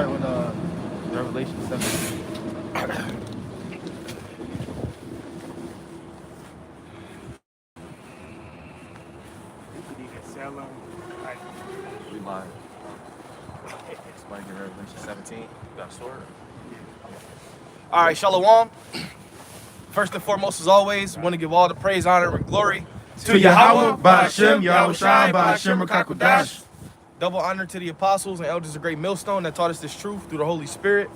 start with Revelation 17. We live. Somebody get Revelation 17. You got a sword? All right, Shalom. First and foremost, as always, want to give all the praise, honor, and glory To Yahweh, Ba'Hashem, Yahweh Shai, Ba'Hashem, Rakakodash. Double honor to the apostles and elders of Great Millstone that taught us this truth through the Holy Spirit.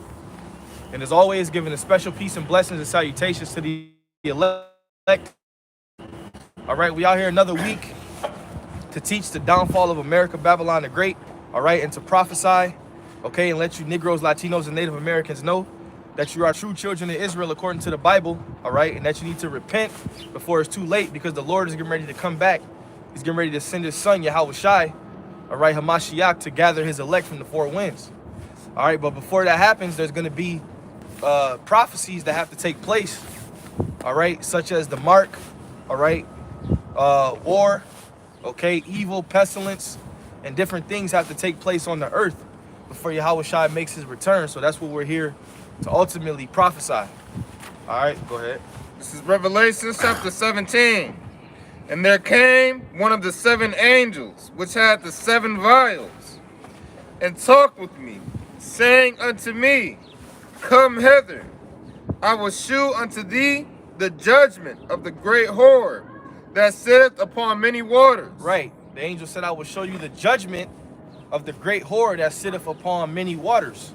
And as always, giving a special peace and blessings and salutations to the elect. All right, we out here another week to teach the downfall of America, Babylon the Great. All right, and to prophesy, okay, and let you Negroes, Latinos, and Native Americans know that you are true children of Israel according to the Bible, all right, and that you need to repent before it's too late, because the Lord is getting ready to come back. He's getting ready to send his son, Yahweh Shai, all right, Hamashiach, to gather his elect from the four winds. All right, but before that happens, there's going to be prophecies that have to take place, all right, such as the mark, all right, war, okay, evil, pestilence, and different things have to take place on the earth before Yahweh Shai makes his return. So that's what we're here to ultimately prophesy. All right, go ahead. This is Revelation chapter 17. And there came one of the seven angels, which had the seven vials, and talked with me, saying unto me, Come hither, I will shew unto thee the judgment of the great whore that sitteth upon many waters. Right. The angel said, I will show you the judgment of the great whore that sitteth upon many waters.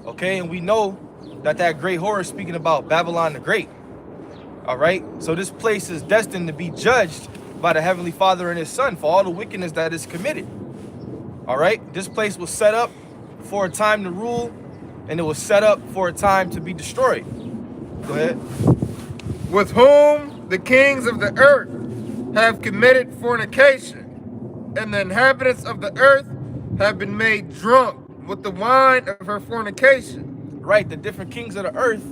Okay, and we know that that great whore is speaking about Babylon the Great. All right, so this place is destined to be judged by the Heavenly Father and his Son for all the wickedness that is committed. All right, this place was set up for a time to rule, and it was set up for a time to be destroyed. Go ahead. With whom the kings of the earth have committed fornication, and the inhabitants of the earth have been made drunk with the wine of her fornication. Right, the different kings of the earth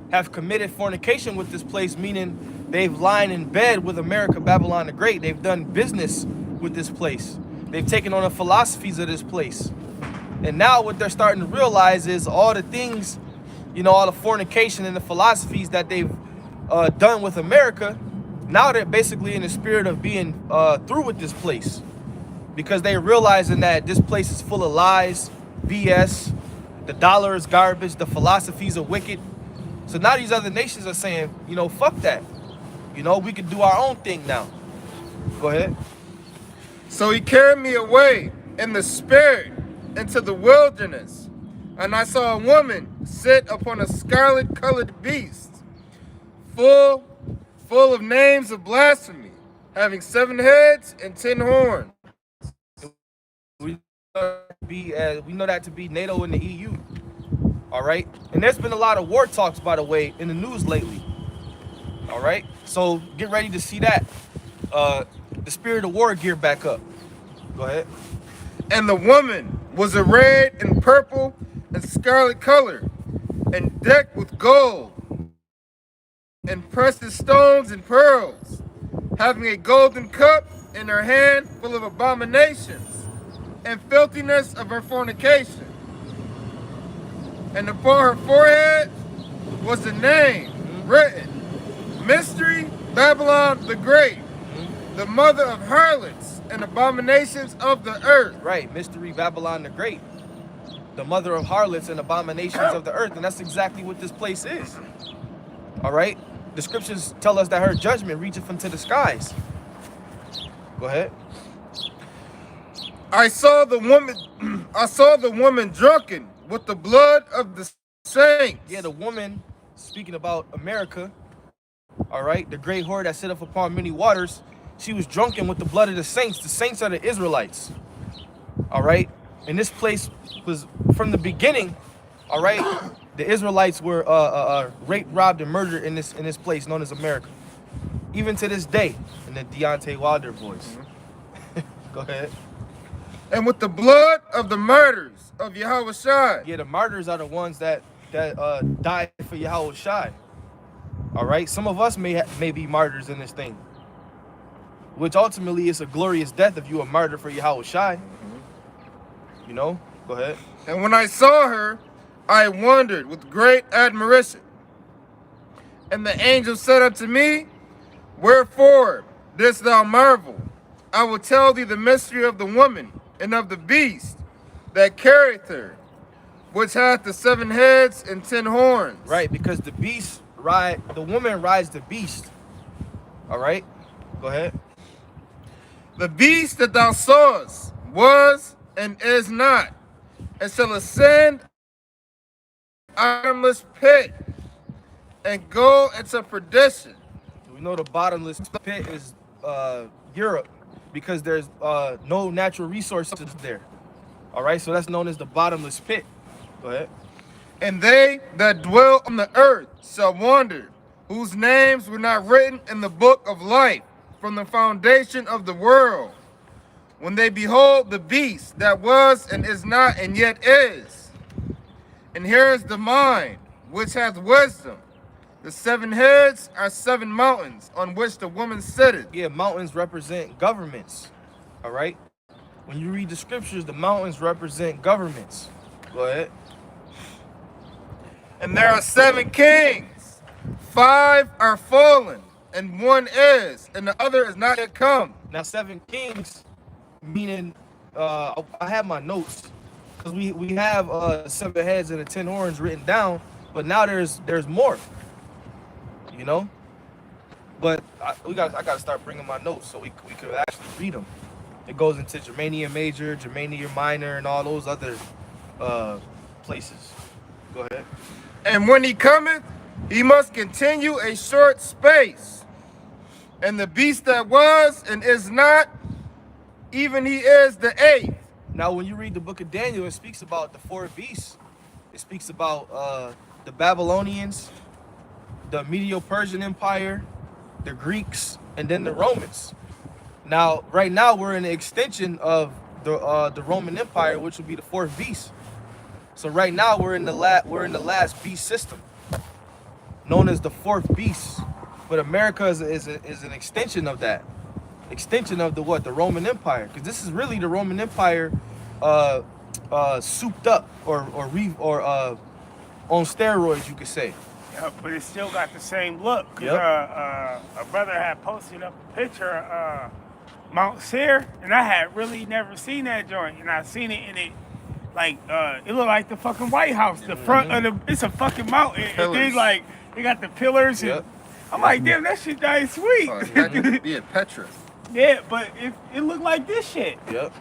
have committed fornication with this place, meaning they've lied in bed with America, Babylon the Great. They've done business with this place. They've taken on the philosophies of this place. And now what they're starting to realize is all the things, you know, all the fornication and the philosophies that they've done with America, now they're basically in the spirit of being through with this place, because they're realizing that this place is full of lies, BS, the dollar is garbage, the philosophies are wicked. So now these other nations are saying, you know, fuck that. You know, we can do our own thing now. Go ahead. So he carried me away in the spirit into the wilderness, and I saw a woman sit upon a scarlet-colored beast, full of names of blasphemy, having 7 heads and 10 horns. We know that to be NATO and the EU. All right, and there's been a lot of war talks, by the way, in the news lately. All right, so get ready to see that the spirit of war gear back up. Go ahead. And the woman was arrayed in purple and scarlet color, and decked with gold and precious stones and pearls, having a golden cup in her hand full of abominations and filthiness of her fornication. And upon her forehead was the name written, Mystery Babylon the Great, the mother of harlots and abominations of the earth. Right, Mystery Babylon the Great, the mother of harlots and abominations of the earth. And that's exactly what this place is. All right, the scriptures tell us that her judgment reacheth into the skies. Go ahead. I saw the woman drunken with the blood of the saints. Yeah, the woman, speaking about America, all right, the great whore that sitteth upon many waters, she was drunken with the blood of the saints. The saints are the Israelites, all right? And this place was, from the beginning, all right, the Israelites were raped, robbed, and murdered in this place known as America. Even to this day, in the Deontay Wilder voice. Go ahead. And with the blood of the martyrs of Yahweh Shai. Yeah, the martyrs are the ones that died for Yahweh Shai. All right, some of us may be martyrs in this thing, which ultimately is a glorious death if you are a martyr for Yahweh Shai. You know, Go ahead. And when I saw her, I wondered with great admiration. And the angel said unto me, wherefore didst thou marvel? I will tell thee the mystery of the woman and of the beast that carrieth her, which hath the 7 heads and 10 horns. Right, because the woman rides the beast. All right, go ahead. The beast that thou sawest was and is not, and shall ascend a bottomless pit and go into perdition. We know the bottomless pit is Europe, because there's no natural resources there. All right, so that's known as the bottomless pit. Go ahead. And they that dwell on the earth shall wander, whose names were not written in the book of life from the foundation of the world, when they behold the beast that was and is not and yet is. And here is the mind which hath wisdom. The 7 heads are 7 mountains on which the woman sitteth. Yeah, mountains represent governments. All right. When you read the scriptures, the mountains represent governments. Go ahead. And there are 7 kings. 5 are fallen, and 1 is, and the other is not yet come. Now, 7 kings, meaning, I have my notes, because we have 7 heads and the 10 horns written down, but now there's more, you know. But I gotta start bringing my notes so we could actually read them. It goes into Germanium Major, Germanium Minor, and all those other places. Go ahead. And when he cometh, he must continue a short space. And the beast that was and is not, even he is the 8th. Now, when you read the book of Daniel, it speaks about the 4 beasts. It speaks about the Babylonians, the Medo-Persian Empire, the Greeks, and then the Romans. Now, right now, we're in the extension of the Roman Empire, which would be the 4th beast. So right now, we're in the last beast system, known as the 4th beast. But America is an extension of that. Extension of the what? The Roman Empire. Because this is really the Roman Empire souped up or on steroids, you could say. Yeah, but it still got the same look. Cause Yep. A brother had posted up a picture of Mount Seir, and I had really never seen that joint, and I seen it in it. Like, it looked like the fucking White House. The front of it's a fucking mountain. And then, like, they got the pillars. Yep. And I'm like, damn, that shit nice sweet. Oh, yeah, Petra. Yeah, but it looked like this shit. Yep.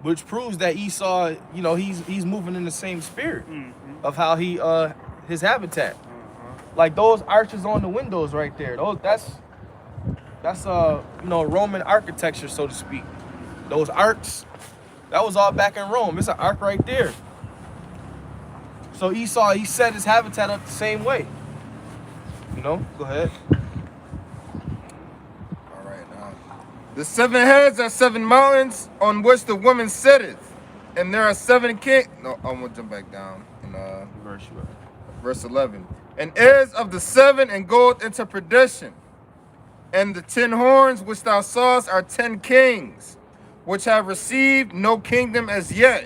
Which proves that Esau, you know, he's moving in the same spirit of how he his habitat. Like those arches on the windows right there. That's you know, Roman architecture, so to speak. Those arcs, that was all back in Rome. It's an arc right there. So Esau, he set his habitat up the same way. You know, go ahead. All right, now. The 7 heads are 7 mountains on which the woman sitteth, and there are 7 kings. No, I'm gonna jump back down in verse 11. And is of the 7 and goeth into perdition. And the 10 horns which thou sawest are 10 kings, which have received no kingdom as yet,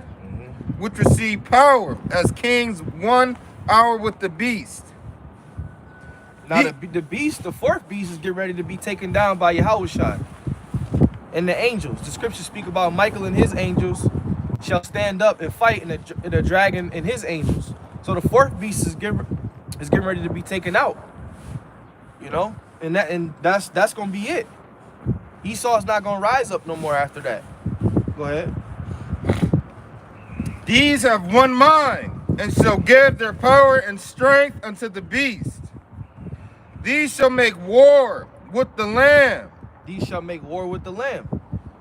which receive power as kings 1 hour with the beast. Now the beast, the 4th beast, is getting ready to be taken down by Yahushua and the angels. The scriptures speak about Michael and his angels shall stand up and fight, and the dragon and his angels. So the 4th beast is getting ready to be taken out. You know, and that's gonna be it. Esau's not gonna rise up no more after that. Go ahead. These have one mind, and shall give their power and strength unto the beast. These shall make war with the Lamb. These shall make war with the Lamb.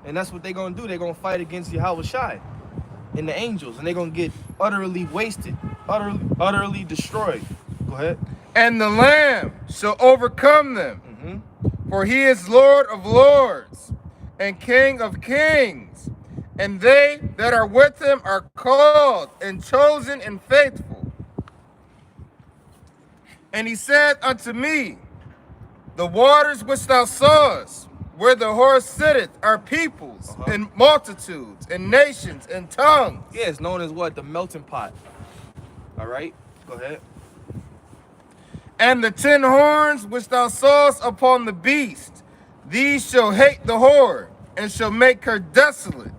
And that's what they're going to do. They're going to fight against Yahushua and the angels. And they're going to get utterly wasted, utterly destroyed. Go ahead. And the Lamb shall overcome them. For he is Lord of lords and King of kings. And they that are with him are called and chosen and faithful. And he said unto me, the waters which thou sawest, where the whore sitteth are peoples and multitudes and nations and tongues. Yeah, it's known as what? The melting pot. All right, go ahead. And the 10 horns which thou sawest upon the beast, these shall hate the whore, and shall make her desolate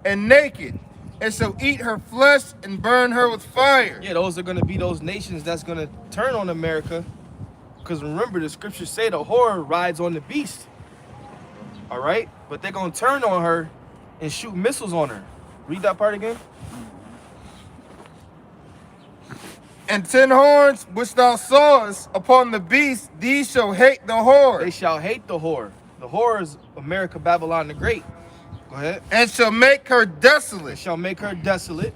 and naked, and shall eat her flesh and burn her with fire. Yeah, those are going to be those nations that's going to turn on America. Because remember, the scriptures say the whore rides on the beast. All right? But they're going to turn on her and shoot missiles on her. Read that part again. And 10 horns which thou sawest upon the beast, these shall hate the whore. They shall hate the whore. The whore is America, Babylon the Great. Go ahead. And shall make her They desolate shall make her desolate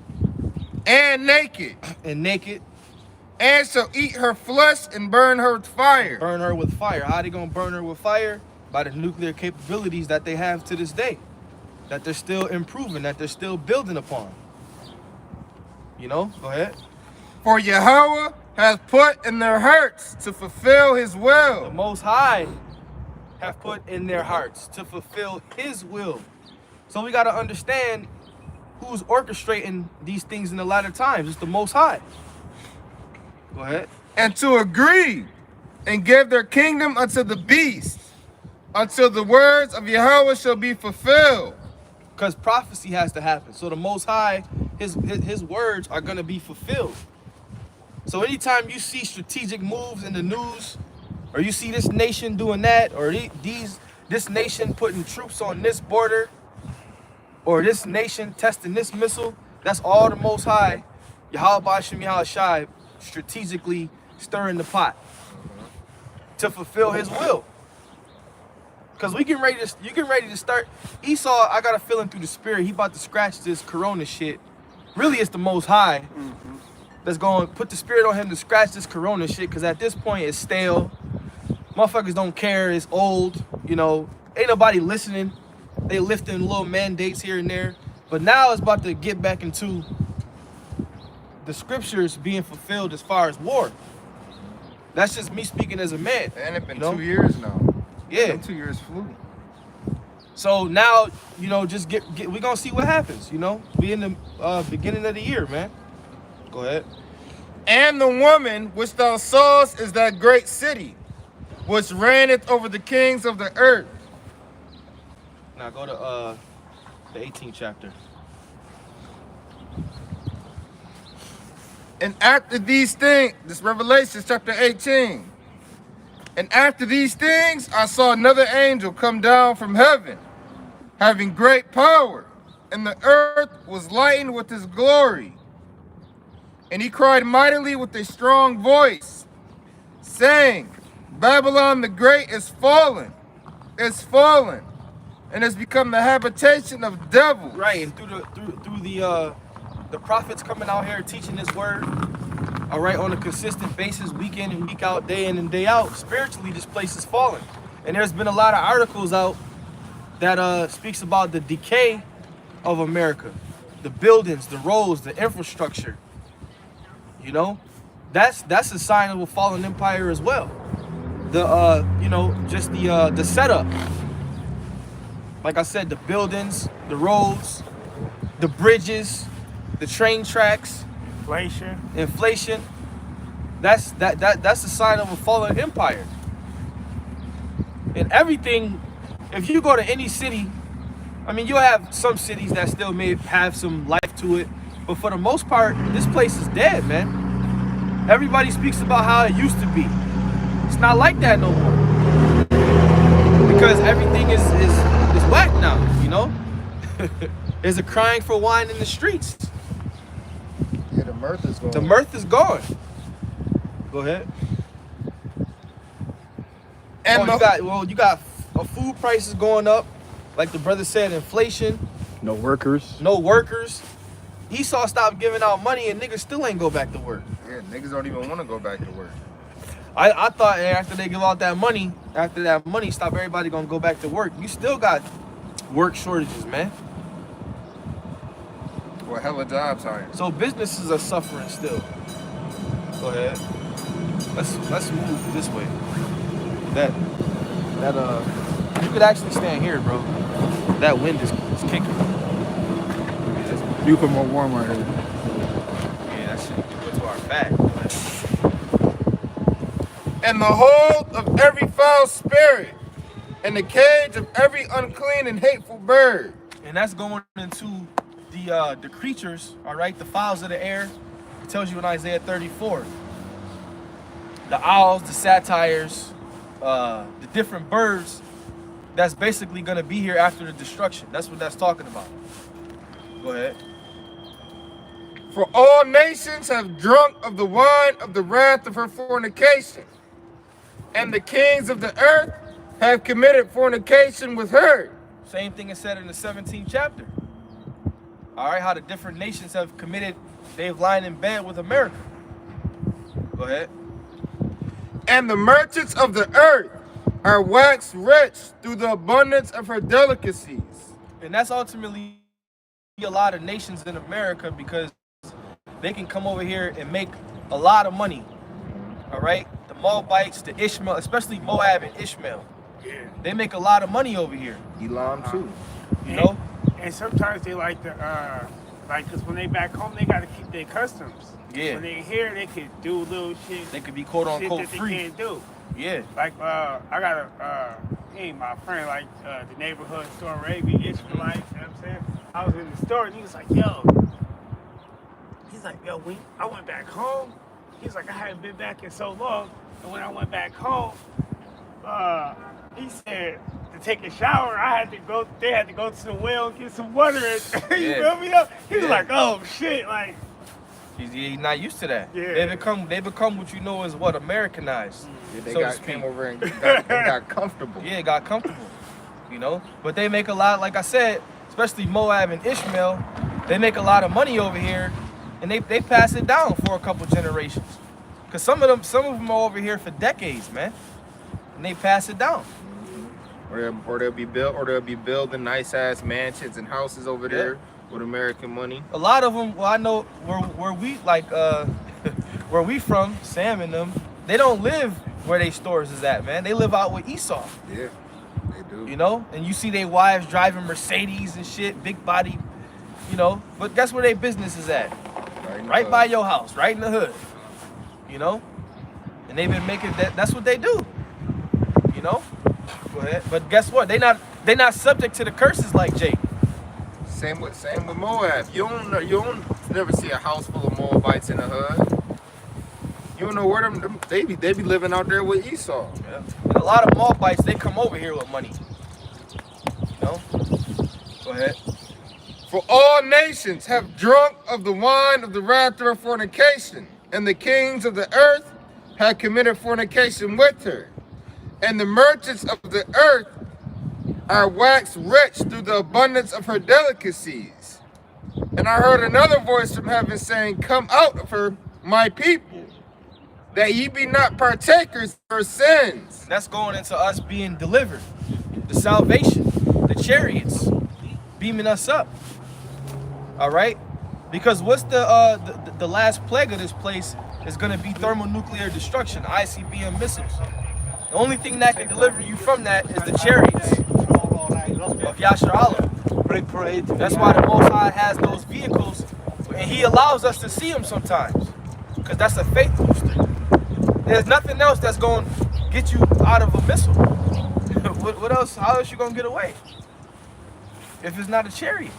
and naked, and naked. and shall eat her flesh and burn her with fire. Burn her with fire. How are they going to burn her with fire? By the nuclear capabilities that they have to this day. That they're still improving, that they're still building upon. You know? Go ahead. For Yahweh hath put in their hearts to fulfill his The will. Most High have put in their hearts to fulfill his will. So we got to understand who's orchestrating these things in the latter times. It's the Most High. Go ahead. And to agree and give their kingdom unto the beast, until the words of Yahweh shall be fulfilled. Because prophecy has to happen. So the Most High, his words are going to be fulfilled. So anytime you see strategic moves in the news, or you see this nation doing that, or this nation putting troops on this border, or this nation testing this missile, that's all the Most High, Yahweh Ba'ashem Yahushai, strategically stirring the pot to fulfill his will. Because you getting ready to start. Esau, I got a feeling through the spirit, he about to scratch this corona shit. Really, it's the Most High that's going to put the spirit on him to scratch this corona shit, because at this point it's stale. Motherfuckers don't care. It's old. You know, ain't nobody listening. They lifting little mandates here and there. But now it's about to get back into the scriptures being fulfilled as far as war. That's just me speaking as a man. And it's been you know? 2 years now. Yeah. Them 2 years flew. So now, you know, just we're going to see what happens, you know. We in the beginning of the year, man. Go ahead. And the woman which thou sawest is that great city, which reigneth over the kings of the earth. Now go to the 18th chapter. And after these things, this Revelation chapter 18. And after these things, I saw another angel come down from heaven, having great power, and the earth was lightened with his glory. And he cried mightily with a strong voice, saying, Babylon the Great is fallen, and has become the habitation of devils. Right, and through the prophets coming out here teaching this word, all right, on a consistent basis, week in and week out, day in and day out, spiritually this place is falling. And there's been a lot of articles out that speaks about the decay of America, the buildings, the roads, the infrastructure. You know, that's a sign of a fallen empire as well. The you know, just the setup. Like I said, the buildings, the roads, the bridges, the train tracks, inflation. That's a sign of a fallen empire. And everything, if you go to any city, I mean, you'll have some cities that still may have some life to it, but for the most part, this place is dead, man. Everybody speaks about how it used to be. It's not like that no more. Because everything is whack now, you know? There's a crying for wine in the streets. Yeah, the mirth is gone. The mirth is gone. Go ahead. And you got food prices going up. Like the brother said, inflation. No workers. No workers. Esau stopped giving out money and niggas still ain't go back to work. Yeah, niggas don't even want to go back to work. I thought after they give out that money, stop everybody gonna go back to work. You still got work shortages, man. Well, hella job time. So businesses are suffering still. Go ahead. Let's move this way. That You could actually stand here, bro. That wind is kicking. You put more warm right here. Yeah, that shit go to our back. And the hold of every foul spirit, and the cage of every unclean and hateful bird. And that's going into the creatures, all right, the fowls of the air. It tells you in Isaiah 34. The owls, the satyrs, the different birds that's basically going to be here after the destruction. That's what that's talking about. Go ahead. For all nations have drunk of the wine of the wrath of her fornication, and the kings of the earth have committed fornication with her. Same thing is said in the 17th chapter. All right, how the different nations have committed, they've lying in bed with America. Go ahead. And the merchants of the earth are waxed rich through the abundance of her delicacies. And that's ultimately a lot of nations in America because they can come over here and make a lot of money. All right? The Moabites, the Ishmael, especially Moab and Ishmael. Yeah. They make a lot of money over here. Elam too. You know? And sometimes they like to, because when they back home, they got to keep their customs. Yeah. When they here, they could do little shit. They could be quote shit unquote that they free. can't do. Yeah. Like, I got he ain't my friend, like, the neighborhood store, Arabian Israelites, you know what I'm saying? I was in the store, and he was like, yo, when I went back home, he's like, I hadn't been back in so long, and when I went back home, he said, to take a shower, they had to go to the well and get some water, and you feel me? He was like, oh, shit, like, He's not used to that. Yeah. They become what you know is what Americanized. Yeah, they so to got speak. came over and got comfortable. Yeah, got comfortable. You know? But they make a lot, like I said, especially Moab and Ishmael, they make a lot of money over here and they pass it down for a couple generations. Cause some of them are over here for decades, man. And they pass it down. Or they'll be building nice ass mansions and houses over there with American money. A lot of them, well, I know where we like where we from, Sam and them, they don't live where they stores is at, man. They live out with Esau. Yeah, they do. You know, and you see their wives driving Mercedes and shit, big body, you know. But guess where their business is at? Right by your house, right in the hood. You know, and they've been making that's what they do. You know. Go ahead. But guess what? They not subject to the curses like Jake. Same with Moab. You don't never see a house full of Moabites in the hood. You don't know where they be living out there with Esau. Yeah. And a lot of Moabites, they come over here with money. You know? Go ahead. For all nations have drunk of the wine of the wrath of her fornication, and the kings of the earth have committed fornication with her. And the merchants of the earth are waxed rich through the abundance of her delicacies. And I heard another voice from heaven saying, come out of her, my people, that ye be not partakers of her sins. That's going into us being delivered. The salvation, the chariots, beaming us up. All right? Because what's the last plague of this place is going to be thermonuclear destruction, ICBM missiles. The only thing that can deliver you from that is the chariots of Yasher Allah. That's why the Most High has those vehicles, and He allows us to see them sometimes, because that's a faith booster. There's nothing else that's going to get you out of a missile. What else? How else you going to get away if it's not a chariot?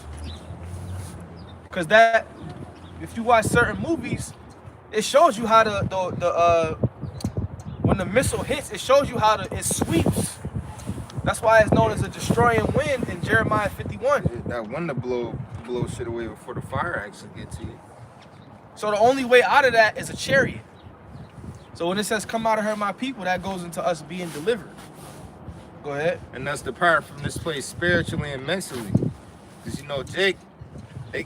Because that, if you watch certain movies, it shows you how when the missile hits, it shows you how it sweeps. That's why it's known as a destroying wind in Jeremiah 51. That wind to blow shit away before the fire actually gets to you. So the only way out of that is a chariot. So when it says, come out of her, my people, that goes into us being delivered. Go ahead. And that's the part from this place spiritually and mentally. Because, you know, Jake, they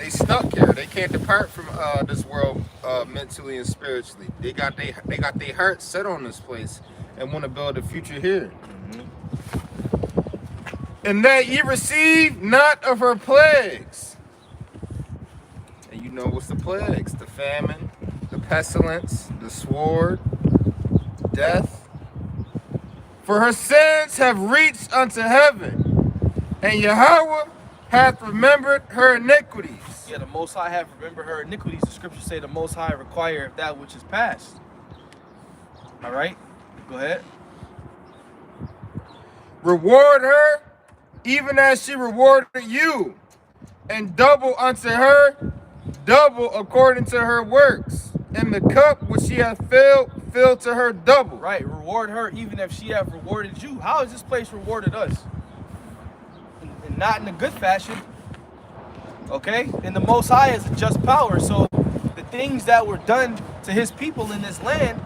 stuck here. They can't depart from this world mentally and spiritually. They got their hearts set on this place and want to build a future here. And that ye receive not of her plagues. And you know what's the plagues? The famine, the pestilence, the sword, death, For her sins have reached unto heaven, and Yahweh hath remembered her iniquities. Yeah, the Most High have remembered her iniquities. The scriptures say the Most High require that which is past. All right, go ahead. Reward her, even as she rewarded you, and double unto her, double according to her works. And the cup which she hath filled, fill to her double. Right, reward her even if she have rewarded you. How has this place rewarded us? And not in a good fashion. Okay? And the Most High is a just power. So the things that were done to his people in this land,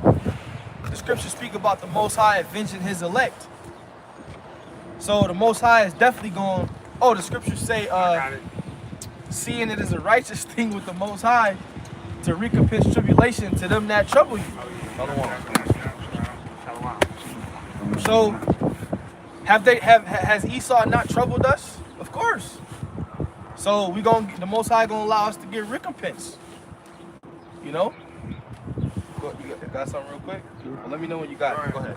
the scriptures speak about the Most High avenging his elect. So the Most High is definitely going, oh, the scriptures say, seeing it as a righteous thing with the Most High to recompense tribulation to them that trouble you. So, has Esau not troubled us? Of course. So the Most High gonna allow us to get recompense. You know? You got something real quick? Well, let me know when you got it. Go ahead.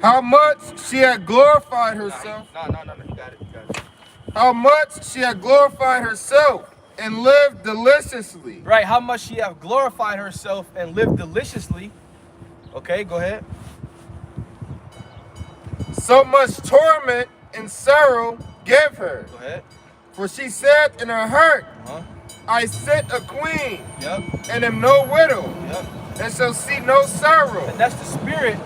How much she had glorified herself. No, you got it. How much she had glorified herself and lived deliciously. Right, how much she have glorified herself and lived deliciously. Okay, go ahead. So much torment and sorrow gave her. Go ahead. For she said in her heart, Uh-huh. I sit a queen, Yep. and am no widow, Yep. and shall see no sorrow. And that's the spirit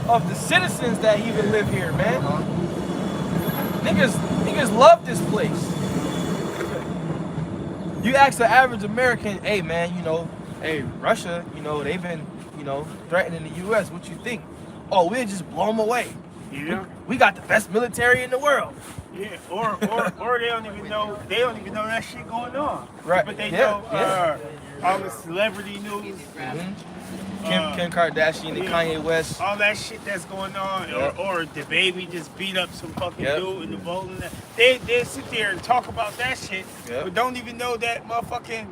of the citizens that even live here, man. Niggas love this place. You ask the average American, hey man, hey, Russia, they've been, threatening the US. What you think? Oh, we'll just blow them away. Yeah. We got the best military in the world. Yeah, or they don't even know that shit going on. Right. But they Yeah, know all the celebrity news. Kim Kardashian and Kanye West. All that shit that's going on, or the baby just beat up some fucking dude in the bowling. They sit there and talk about that shit, but don't even know that motherfucking.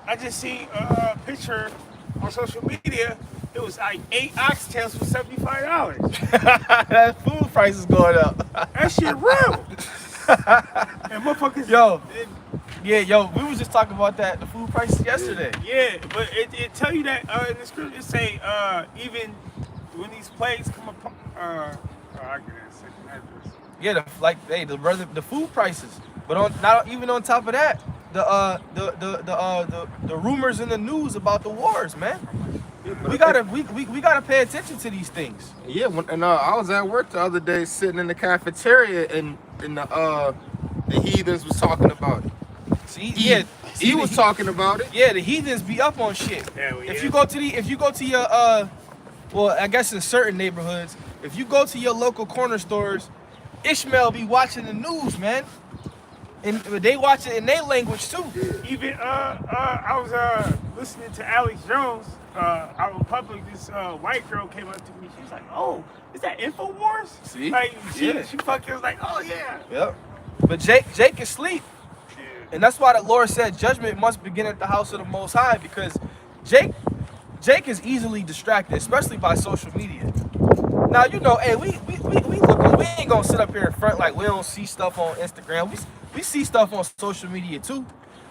I just seen a picture on social media. It was like 8 oxtails for $75. That food price is going up. That shit real. And motherfuckers. We was just talking about the food prices yesterday. Yeah, but it tell you that in the script it say even when these plagues come upon I get a second address. Yeah, the food prices. But not even on top of that, the rumors in the news about the wars, man. We gotta pay attention to these things. Yeah, and I was at work the other day sitting in the cafeteria and the heathens was talking about it. He was talking about it. Yeah, the heathens be up on shit. If you go to your well, I guess in certain neighborhoods, if you go to your local corner stores, Ishmael be watching the news, man. And they watch it in their language too. Even I was listening to Alex Jones out in public. This white girl came up to me. She was like, "Oh, is that InfoWars?" See, like she fucking was like, "Oh yeah." Yep. But Jake is asleep, and that's why the Lord said judgment must begin at the house of the Most High, because Jake is easily distracted, especially by social media. Now hey, we ain't gonna sit up here in front like we don't see stuff on Instagram. We see stuff on social media too,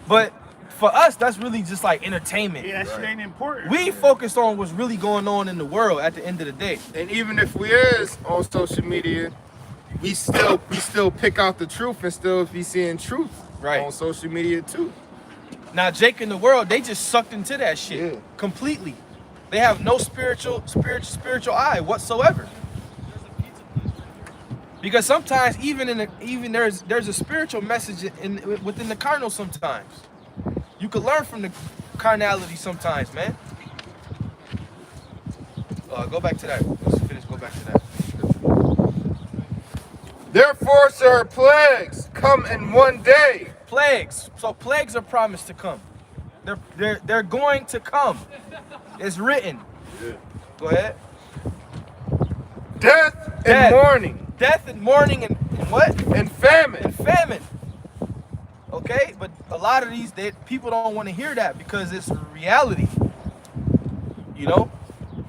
but for us, that's really just like entertainment. Yeah, that shit ain't important. We focus on what's really going on in the world at the end of the day. And even if we is on social media, we still pick out the truth and still be seeing truth on social media too. Now Jake and the world, they just sucked into that shit completely. They have no spiritual eye whatsoever. Because sometimes even there's a spiritual message within the carnal sometimes. You can learn from the carnality sometimes, man. Go back to that. Let's finish. Go back to that. Therefore shall her plagues come in one day. Plagues. So plagues are promised to come. They're going to come. It's written. Go ahead. Death and mourning. Death and mourning and what? And famine. And famine. Okay, but a lot of these people don't want to hear that because it's reality.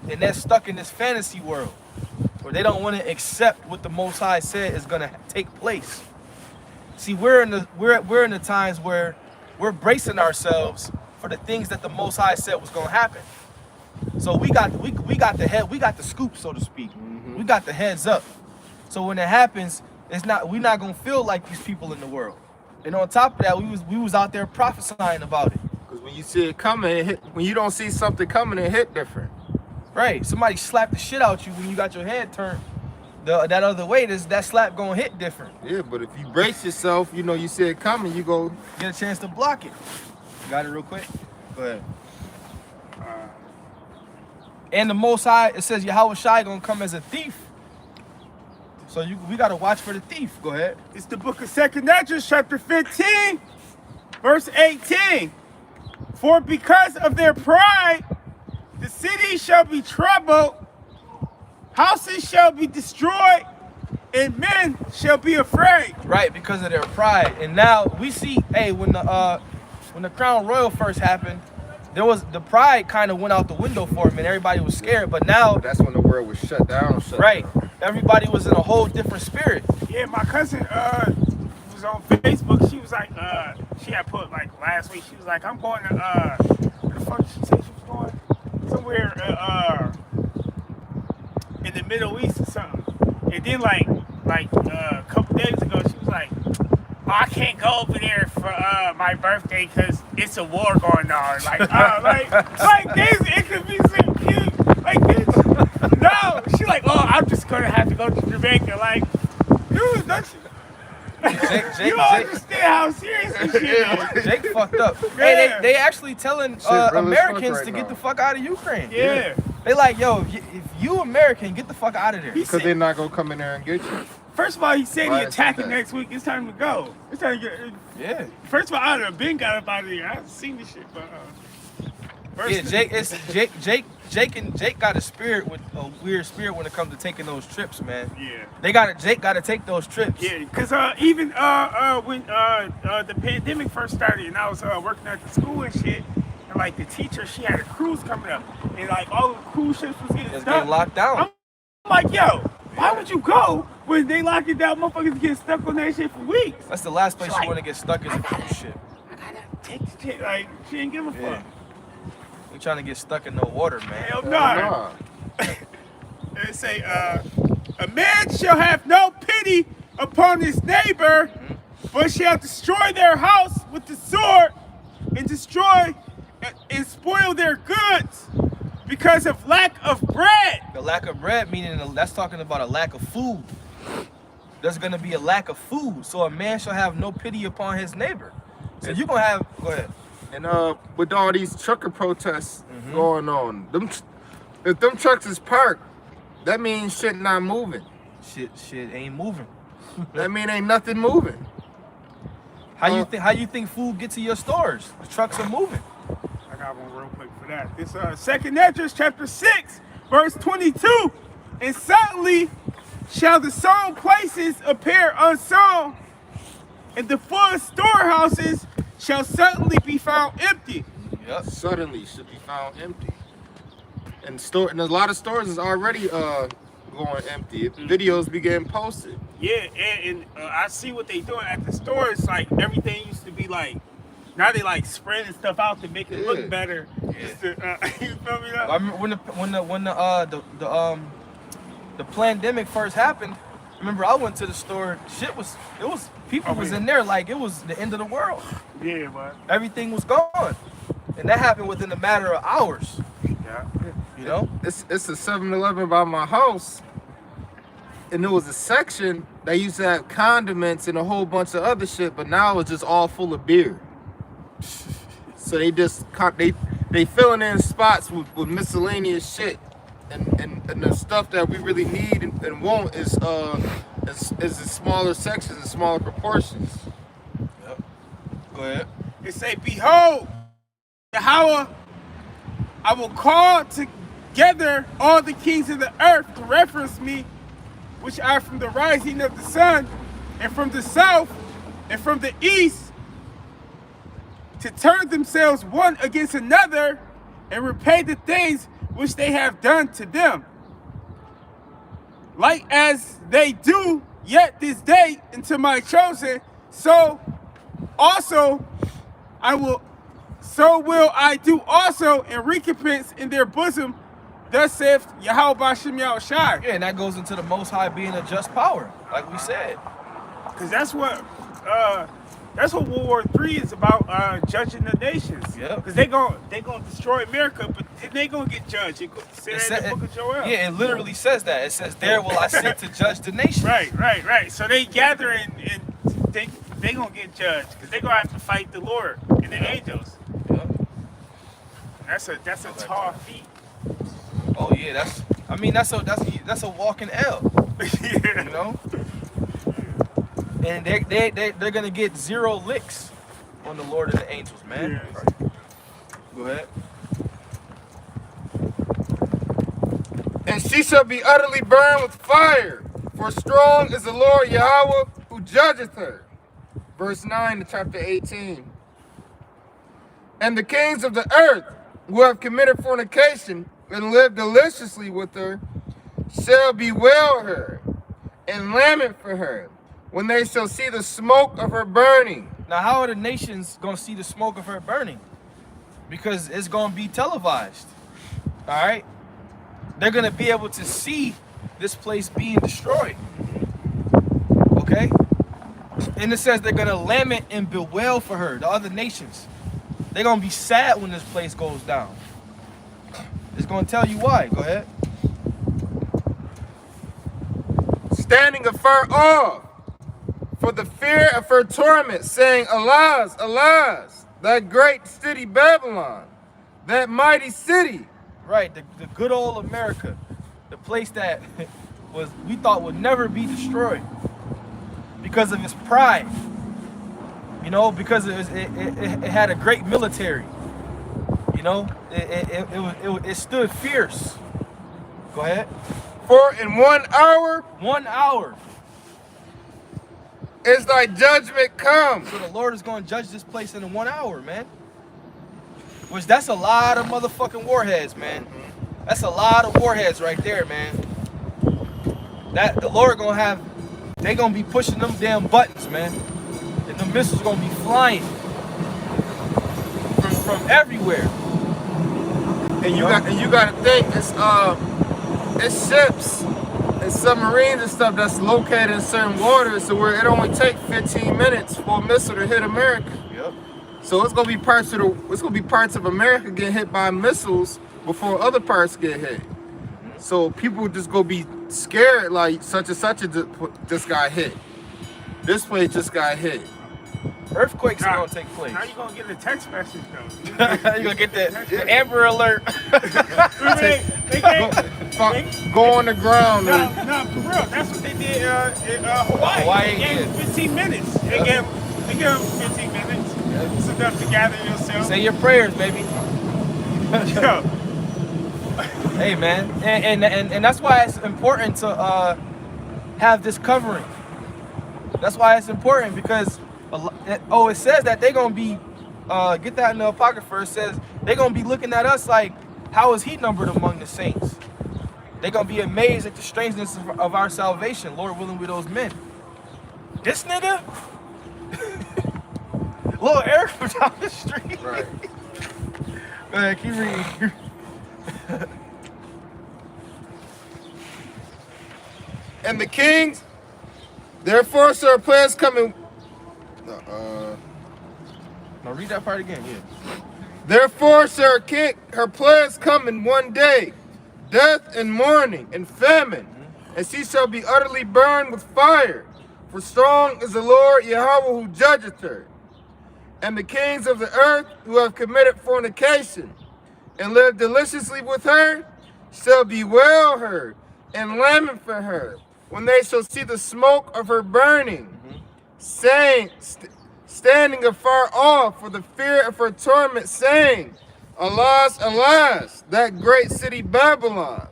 and they're stuck in this fantasy world where they don't want to accept what the Most High said is gonna take place. See, we're in the times where we're bracing ourselves for the things that the Most High said was gonna happen. So we got the scoop, so to speak. Mm-hmm. We got the heads up. So when it happens, we're not gonna feel like these people in the world. And on top of that, we was out there prophesying about it. Because when you see it coming, when you don't see something coming, it hit different. Right. Somebody slapped the shit out you when you got your head turned that other way. That slap gonna hit different. Yeah, but if you brace yourself, you see it coming, you go Get a chance to block it. Got it real quick? Go ahead. And the Most High, it says Yahweh Shai gonna come as a thief. So we gotta watch for the thief. Go ahead. It's the book of 2nd Ezra, chapter 15, verse 18. For because of their pride, the city shall be troubled, houses shall be destroyed, and men shall be afraid. Right, because of their pride. And now we see, when the Crown Royal first happened, the pride kind of went out the window for him, and everybody was scared. But now, that's when the world was shut down. Right, everybody was in a whole different spirit. Yeah, my cousin was on Facebook. She was like, she had put like last week. She was like, I'm going to where the fuck did she say she was going? Somewhere in the Middle East or something. And then like a couple days ago, she was like, oh, I can't go over there for my birthday because it's a war going on. Like this, it could be so cute. Like this. No, she like, oh, I'm just gonna have to go to Jamaica. Like, dude, don't you? You don't understand how serious this shit is. Jake fucked up. Yeah. Hey, they actually telling really Americans right to now. get the fuck out of Ukraine. Yeah. They like, yo, if you American, get the fuck out of there. Because they're not gonna come in there and get you. First of all, he said Why he is attacking that? next week. It's time to go. It's time to get. Yeah. First of all, I'd have been got up out of here. I haven't seen this shit, but Jake got a weird spirit when it comes to taking those trips, man. Yeah. Jake gotta take those trips. Yeah, because even when the pandemic first started and I was working at the school and shit, and like the teacher, she had a cruise coming up, and like all the cruise ships was getting It's stuck. getting locked down. I'm like, yo, why would you go when they lock it down? Motherfuckers get stuck on that shit for weeks. That's the last place Like, you want to get stuck is a cruise ship. I gotta take the shit. Like, she ain't give a Yeah. fuck. You trying to get stuck in no water, man. Hell no. Nah. It say, a man shall have no pity upon his neighbor, but shall destroy their house with the sword and destroy and spoil their goods because of lack of bread. The lack of bread, meaning that's talking about a lack of food. There's gonna be a lack of food, so a man shall have no pity upon his neighbor. So you gonna have, go ahead. And with all these trucker protests going on, if them trucks is parked, that means shit not moving. Shit ain't moving. That mean ain't nothing moving. How you think food get to your stores? The trucks are moving. I got one real quick for that. This 2nd Ezra chapter 6, verse 22. And suddenly shall the sown places appear unsown, and the full storehouses shall suddenly be found empty. Yep. Suddenly should be found empty. And a lot of stores is already going empty. Videos be getting posted. Yeah, and I see what they doing at the stores. Like everything used to be like, now they like spreading stuff out to make it look better. Just to, you feel me? I remember when the pandemic first happened. Remember, I went to the store. People was in there like it was the end of the world. Yeah, man. Everything was gone, and that happened within a matter of hours. Yeah. You know? It's a 7-Eleven by my house, and there was a section that used to have condiments and a whole bunch of other shit, but now it's just all full of beer. So they filling in spots with miscellaneous shit, and the stuff that we really need and want is in smaller sections and smaller proportions. Yep. Go ahead. It say, behold, Yahweh, I will call together all the kings of the earth to reference me, which are from the rising of the sun, and from the south, and from the east, to turn themselves one against another, and repay the things which they have done to them. Like as they do yet this day unto my chosen, so will I do also in recompense in their bosom. Thus saith Yahweh B'Shem Yahushai. Yeah, and that goes into the Most High being a just power, like we said. Because that's what World War III is about, judging the nations. Yeah. Because they gonna destroy America, but then they gonna get judged. It says in the book of Joel. Yeah, it literally says that. It says, "There will I sit to judge the nations." Right. So they gather and they gonna get judged because they gonna have to fight the Lord and the angels. Yeah. That's a tall feat. Oh yeah, that's a walking L. Yeah. You know. And they're gonna get 0 licks on the Lord and the angels, man. Yes. Go ahead. And she shall be utterly burned with fire, for strong is the Lord Yahweh who judgeth her. Verse 9 to chapter 18. And the kings of the earth who have committed fornication and lived deliciously with her shall bewail her and lament for her when they shall see the smoke of her burning. Now, how are the nations gonna see the smoke of her burning? Because it's gonna be televised. All right, they're gonna be able to see this place being destroyed. Okay, and it says they're gonna lament and bewail for her. The other nations, they're gonna be sad when this place goes down. It's gonna tell you why. Go ahead. Standing afar off for the fear of her torment, saying, Alas, alas, that great city Babylon, that mighty city. Right, the good old America, the place that we thought would never be destroyed because of its pride. You know, because it had a great military. You know, it stood fierce. Go ahead. For in 1 hour 1 hour. is thy judgment come. So the Lord is going to judge this place in 1 hour, man. Which that's a lot of motherfucking warheads, man. That's a lot of warheads right there, man. That the Lord gonna have, they gonna be pushing them damn buttons, man. And the missiles gonna be flying from everywhere. And you gotta think it's ships and submarines and stuff that's located in certain waters, so where it only take 15 minutes for a missile to hit America. Yep. So it's gonna be parts of America getting hit by missiles before other parts get hit. So people just gonna be scared, like such and such just got hit. This place just got hit. Earthquakes are gonna take place. How you gonna get a text message though? You're gonna get the Amber Alert. Go on the ground. No, for real. That's what they did in Hawaii. They gave them 15 minutes. They gave them 15 minutes. It's enough to gather yourself. Say your prayers, baby. Yo. Hey, man, and that's why it's important to have this covering. That's why it's important, because it says that they're gonna be get that in the Apocrypha. It says they're gonna be looking at us like, how is he numbered among the saints? They're gonna be amazed at the strangeness of our salvation. Lord willing, with those men. This nigga, little Eric from down the street. Right. Go ahead, keep reading. And the kings, therefore shall her plans come in. Now read that part again. Yeah. Therefore shall her plans come in one day, death and mourning and famine, and she shall be utterly burned with fire. For strong is the Lord Yahweh who judgeth her. And the kings of the earth who have committed fornication and lived deliciously with her shall bewail her and lament for her when they shall see the smoke of her burning, saying, standing afar off for the fear of her torment, saying, Alas, alas, that great city Babylon,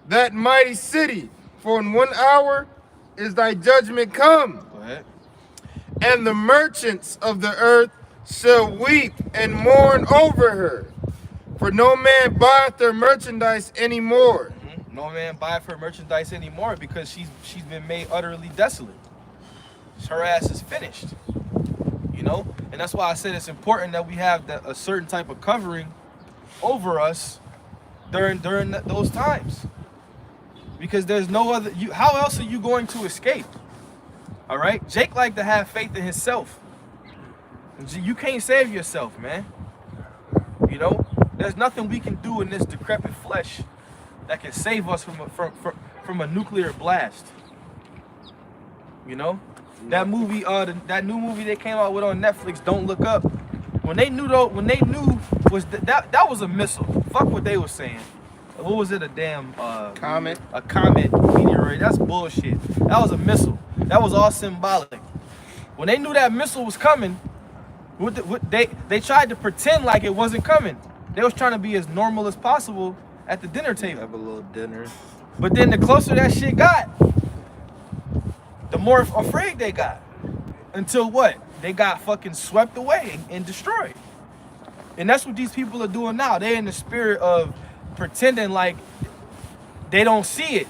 that mighty city, for in 1 hour is thy judgment come. Go ahead. And the merchants of the earth shall weep and mourn over her. For no man buyeth their merchandise anymore. No man buyeth her merchandise anymore because she's been made utterly desolate. Her ass is finished. You know? And that's why I said it's important that we have a certain type of covering over us during those times. Because there's no other, how else are you going to escape? All right? Jake liked to have faith in himself. You can't save yourself, man. You know? There's nothing we can do in this decrepit flesh that can save us from a nuclear blast. You know? That movie, that new movie they came out with on Netflix, Don't Look Up. When they knew was that was a missile. Fuck what they were saying. What was it? A damn Comet. A comet meteorite. That's bullshit. That was a missile. That was all symbolic. When they knew that missile was coming, they tried to pretend like it wasn't coming. They was trying to be as normal as possible at the dinner table. Have a little dinner. But then the closer that shit got, the more afraid they got. Until what? They got fucking swept away and destroyed. And that's what these people are doing now. They're in the spirit of pretending like they don't see it.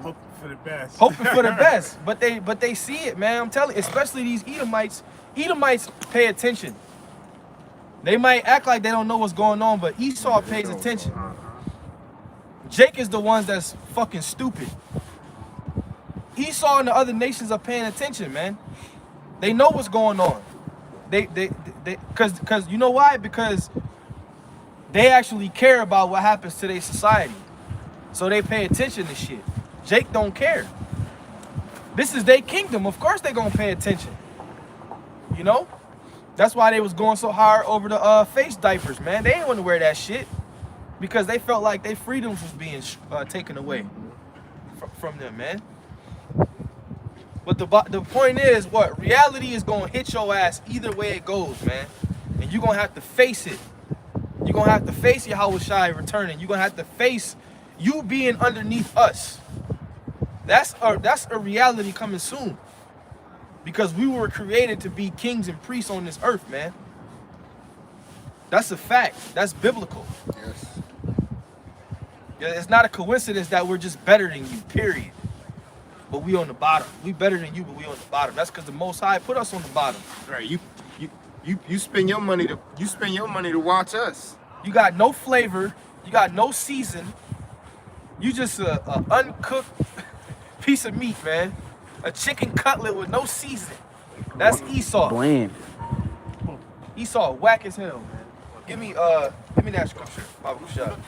Hoping for the best. Hoping for the best. But they see it, man. I'm telling you, especially these Edomites. Edomites pay attention. They might act like they don't know what's going on, but Esau pays attention. Jake is the ones that's fucking stupid. Esau and the other nations are paying attention, man. They know what's going on. Cause you know why? Because they actually care about what happens to their society. So they pay attention to shit. Jake don't care. This is their kingdom. Of course they gonna pay attention. You know? That's why they was going so hard over the face diapers, man. They didn't want to wear that shit because they felt like their freedoms was being taken away from them, man. But the point is, what? Reality is going to hit your ass either way it goes, man. And you're going to have to face it. You're going to have to face Yahweh Shai returning. You're going to have to face you being underneath us. That's a reality coming soon. Because we were created to be kings and priests on this earth, man. That's a fact. That's biblical. Yes. Yeah, it's not a coincidence that we're just better than you, period. But we on the bottom. We better than you, but we on the bottom. That's because the Most High put us on the bottom. Right. You spend your money to watch us. You got no flavor. You got no season. You just a uncooked piece of meat, man. A chicken cutlet with no seasoning. That's Esau. Bland. Esau, whack as hell, man. Give me that scripture. Bible shot.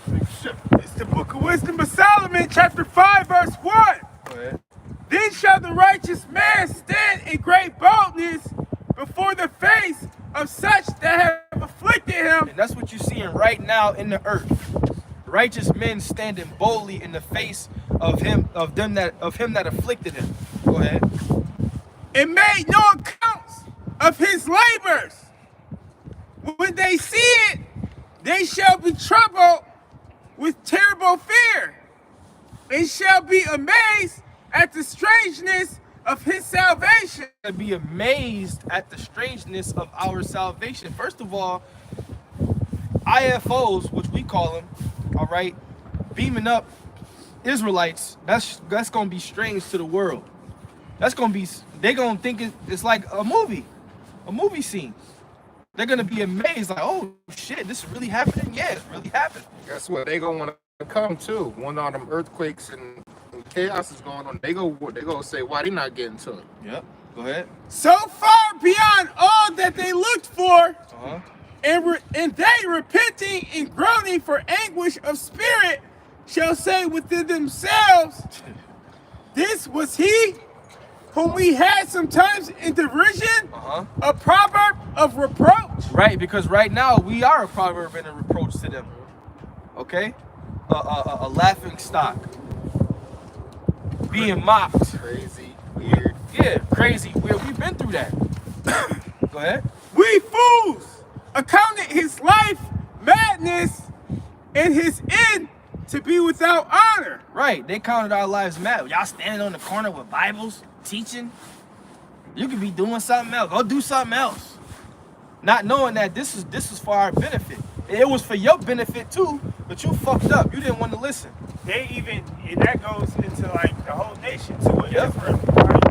It's the book of Wisdom of Solomon, chapter 5, verse 1. Go ahead. Then shall the righteous man stand in great boldness before the face of such that have afflicted him. And that's what you're seeing right now in the earth. Righteous men standing boldly in the face of him that afflicted him. Go ahead. And made no accounts of his labors. When they see it, they shall be troubled with terrible fear. They shall be amazed at the strangeness of his salvation. Be amazed at the strangeness of our salvation. First of all, IFOs, which we call them, all right, beaming up Israelites, that's gonna be strange to the world. That's gonna be, they're gonna think it's like a movie scene. They're gonna be amazed, like, oh shit, this is really happening? Yeah, it's really happening. Guess what? They gonna want to come too. When all them earthquakes and chaos is going on, they go say, why they not getting to it? Yep, go ahead. So far beyond all that they looked for, and they repenting and groaning for anguish of spirit shall say within themselves, this was he whom we had sometimes in derision, a proverb of reproach. Right, because right now we are a proverb and a reproach to them. Okay? A laughing stock. Being mocked. Crazy, weird. Yeah, crazy, weird. We've been through that. Go ahead. We fools accounted his life madness and his end to be without honor. Right, they counted our lives mad. Y'all standing on the corner with Bibles, teaching. You could be doing something else. Go do something else. Not knowing that this is for our benefit. It was for your benefit too, but you fucked up. You didn't want to listen. They even, and that goes into like the whole nation too. In Yep. Israel, right?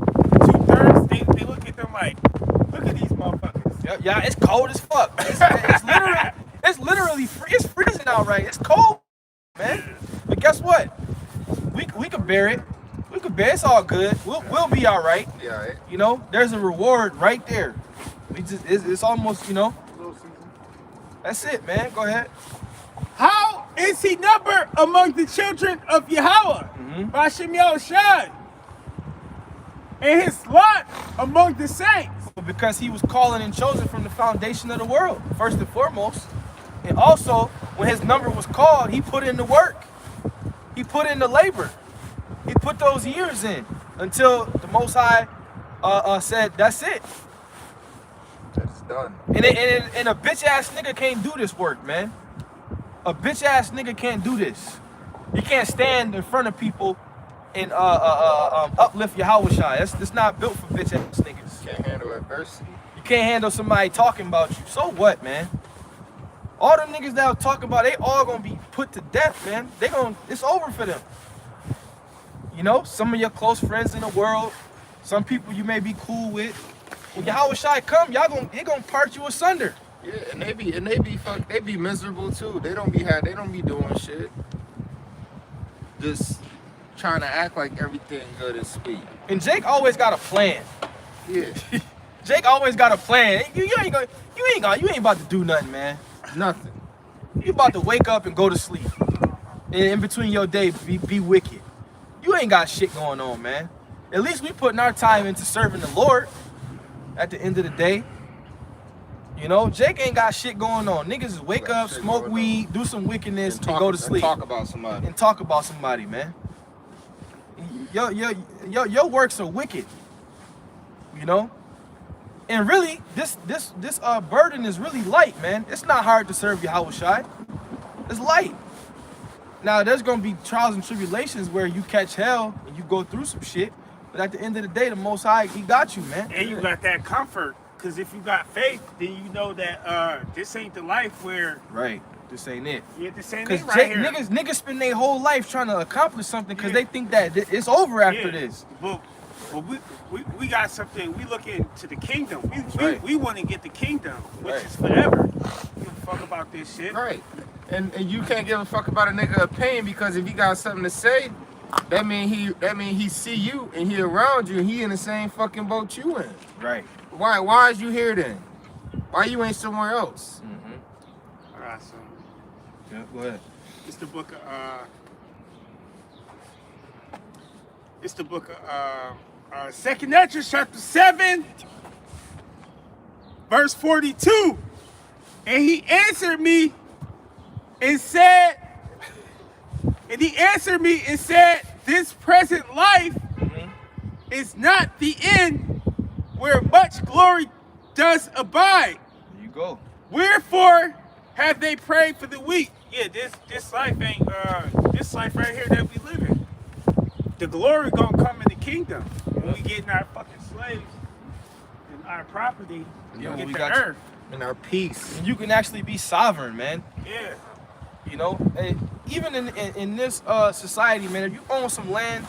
2/3, they look at them like, look at these motherfuckers. Yeah, it's cold as fuck. It's literally it's freezing out, right? It's cold, man. But guess what? We could bear it. We could bear it. It's all good. We'll be all right. Yeah, right. You know, there's a reward right there. We just it's almost, you know. That's it, man. Go ahead. How is he numbered among the children of Yahweh? Hashem Yahushua. And his lot among the saints. Because he was calling and chosen from the foundation of the world, first and foremost. And also, when his number was called, he put in the work. He put in the labor. He put those years in until the Most High said, that's it. That's done. And a bitch-ass nigga can't do this work, man. A bitch-ass nigga can't do this. You can't stand in front of people and uplift Yahweh Shai. That's not built for bitch-ass niggas. Can't handle adversity. You can't handle somebody talking about you. So what, man? All them niggas that was talking about, they all gonna be put to death, man. It's over for them. You know, some of your close friends in the world, some people you may be cool with. When Yahweh Shai come, they gonna part you asunder. Yeah, and they be miserable too. They don't be doing shit. Just trying to act like everything good and sweet. And Jake always got a plan. Yeah. Jake always got a plan. You ain't about to do nothing, man. Nothing. You about to wake up and go to sleep. And in between your day, be wicked. You ain't got shit going on, man. At least we putting our time into serving the Lord at the end of the day. You know, Jake ain't got shit going on. Niggas is wake up, smoke weed, do some wickedness, and go to sleep. And talk about somebody. And talk about somebody, man. Your works are wicked. You know? And really, this burden is really light, man. It's not hard to serve Yahweh Shai. It's light. Now, there's going to be trials and tribulations where you catch hell and you go through some shit. But at the end of the day, the Most High, he got you, man. And you got that comfort. Because if you got faith, then you know that this ain't the life where... Right. This ain't it. Yeah, this ain't Because it right here. niggas spend their whole life trying to accomplish something because they think that it's over after this. But we got something. We look into the kingdom. We want to get the kingdom, which is forever. You don't fuck about this shit. Right. And you can't give a fuck about a nigga opinion because if he got something to say, that mean he see you and he around you and he in the same fucking boat you in. Right. Why is you here then? Why you ain't somewhere else? All right, so Yeah, go ahead. it's the book of 2nd Ezra chapter 7 verse 42. And he answered me and said, this present life is not the end where much glory does abide. There you go. Wherefore have they prayed for the weak? Yeah, this life ain't this life right here that we live in. The glory gonna come in the kingdom when we getting our fucking slaves and our property. Yeah, We we get got the earth. And our peace. And you can actually be sovereign, man. Yeah. You know, even in this society, man, if you own some land,